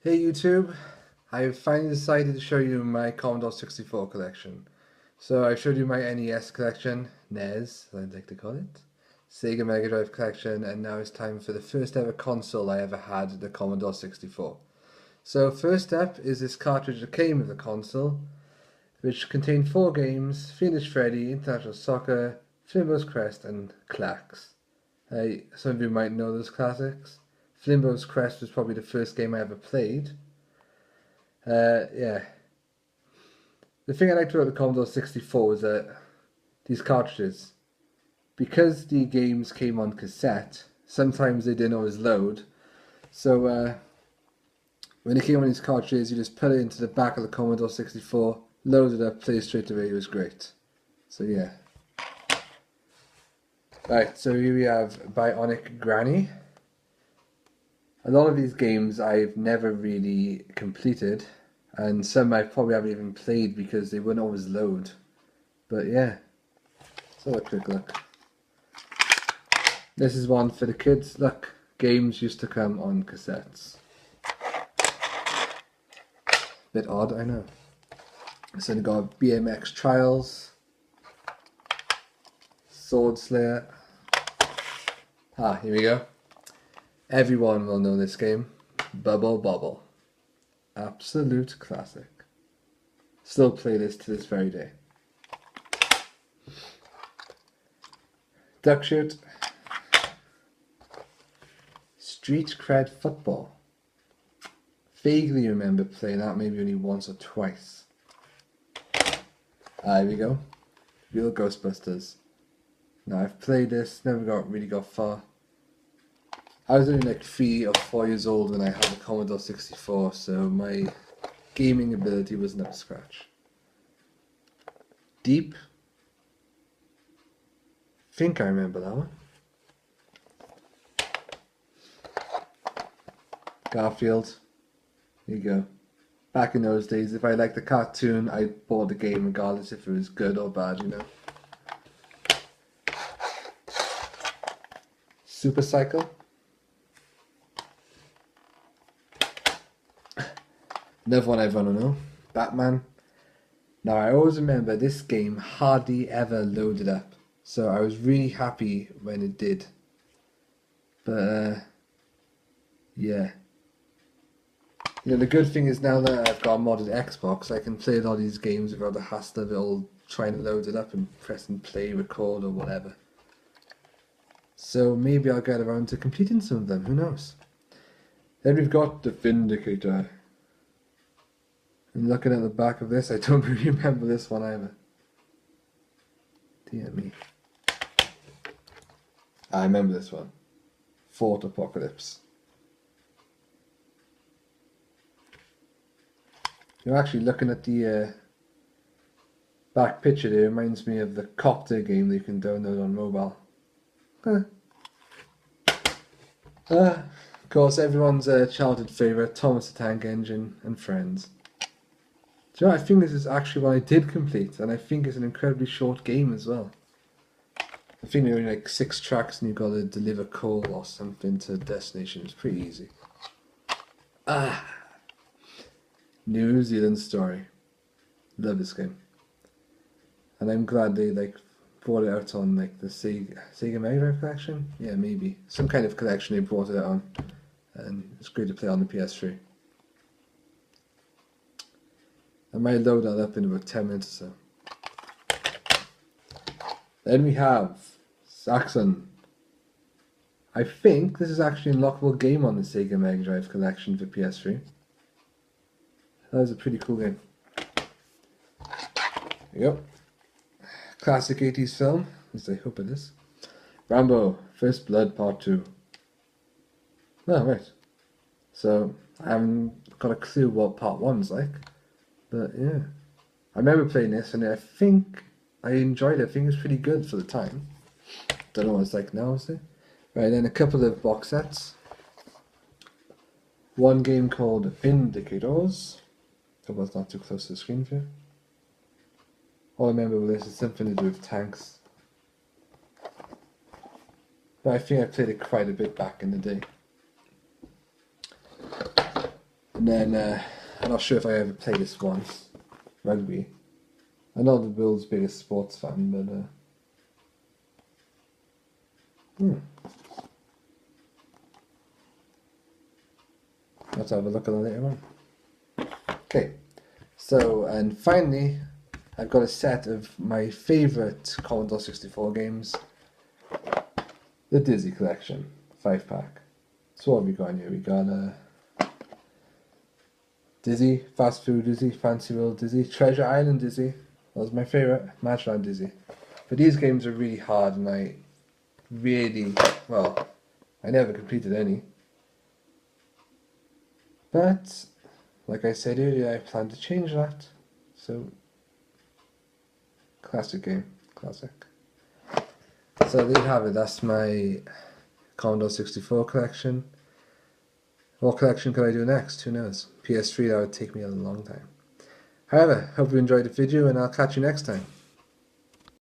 Hey YouTube, I finally decided to show you my Commodore 64 collection. So I showed you my NES collection, NES, as I'd like to call it, Sega Mega Drive collection, and now it's time for the first ever console I ever had, the Commodore 64. So first up is this cartridge that came with the console, which contained 4 games: Fiendish Freddy, International Soccer, Flimbo's Crest, and Clax. Some of you might know those classics. Flimbo's Crest was probably the first game I ever played. Yeah. The thing I liked about the Commodore 64 was that these cartridges, because the games came on cassette, sometimes they didn't always load. So when it came on these cartridges, you just put it into the back of the Commodore 64, load it up, play straight away. It was great. So yeah. Right, so here we have Bionic Granny. A lot of these games I've never really completed, and some I probably haven't even played because they wouldn't always load. But yeah, let's have a quick look. This is one for the kids. Look, games used to come on cassettes. Bit odd, I know. So we've got BMX Trials, Sword Slayer. Here we go. Everyone will know this game. Bubble Bobble. Absolute classic. Still play this to this very day. Duck Shoot. Street Cred Football. Vaguely remember playing that, maybe only once or twice. Here we go. Real Ghostbusters. Now I've played this, never really got far. I was only like 3 or 4 years old when I had a Commodore 64, so my gaming ability wasn't up to scratch. Deep. Think I remember that one. Garfield. There you go. Back in those days, if I liked the cartoon, I bought the game regardless if it was good or bad, you know. Super Cycle. Another one I want to know. Batman. Now I always remember this game hardly ever loaded up, so I was really happy when it did. But yeah. You know, the good thing is now that I've got a modded Xbox, I can play all these games without the hassle of it all trying to load it up and pressing play, record or whatever. So maybe I'll get around to completing some of them, who knows. Then we've got the Vindicator. And looking at the back of this, I don't really remember this one either. Dear me. I remember this one. Fort Apocalypse. You're actually looking at the back picture there, reminds me of the Copter game that you can download on mobile. Of course, everyone's childhood favourite, Thomas the Tank Engine and Friends. Do you know, I think this is actually one I did complete, and I think it's an incredibly short game as well. I think there are only like 6 tracks and you've got to deliver coal or something to a destination. It's pretty easy. New Zealand Story. Love this game. And I'm glad they brought it out on the Sega Mega Drive collection. Yeah, maybe. Some kind of collection they brought it out on. And it's great to play on the PS3. I might load that up in about 10 minutes or so. Then we have Saxon. I think this is actually an unlockable game on the Sega Mega Drive collection for PS3. That was a pretty cool game. There you go. Classic 80s film, at least I hope it is. Rambo, First Blood Part 2. Oh, right. So, I haven't got a clue what Part 1's like. But yeah. I remember playing this and I think I enjoyed it. I think it was pretty good for the time. Don't know what it's like now, obviously. Right, then a couple of box sets. One game called Vindicators. Hope that's not too close to the screen for you. All I remember with this is something to do with tanks. But I think I played it quite a bit back in the day. And then, I'm not sure if I ever played this once, rugby. I'm not the world's biggest sports fan, but let's have a look at it later on. Okay, so, and finally, I've got a set of my favourite Commodore 64 games. The Dizzy Collection, 5-pack. So what have we got in here? We got Dizzy, Fast Food Dizzy, Fancy World Dizzy, Treasure Island Dizzy. That was my favourite, Matchland Dizzy. But these games are really hard and I never completed any. But, like I said earlier, I plan to change that. So, classic game, classic. So there you have it, that's my Commodore 64 collection. What collection could I do next? Who knows? PS3, that would take me a long time. However, hope you enjoyed the video and I'll catch you next time.